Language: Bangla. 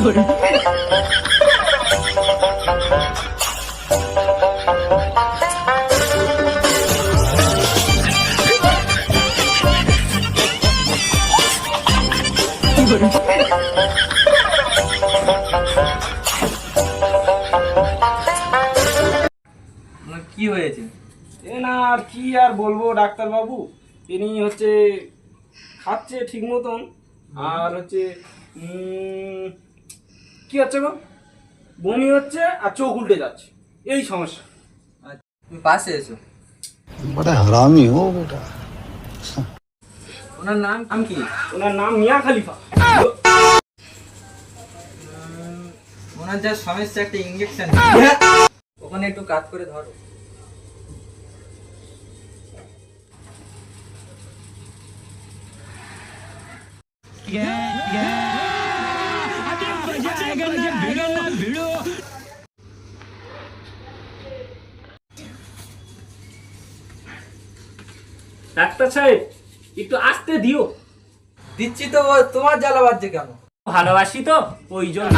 কি হয়েছে? এ না আর কি আর বলবো ডাক্তার বাবু, ইনি হচ্ছে খাচ্ছে ঠিক মতন আর হচ্ছে কি হচ্ছে গো, বমি হচ্ছে আর চোখ উল্টে যাচ্ছে, এই সমস্যা। তুমি পাশে এসো। बड़ा हरामी हो बेटा। ওনার নাম কি? ওনার নাম মিয়া খলিফা। ওনার যা সমস্যা, একটা ইঞ্জেকশন ওখানে একটু কাজ করে ধরো। ডাক্তার সাহেব একটু আস্তে দিও। দিচ্ছি তো, তোমার জ্বালা বাজছে কেন? ভালোবাসি তো ওই জন্য।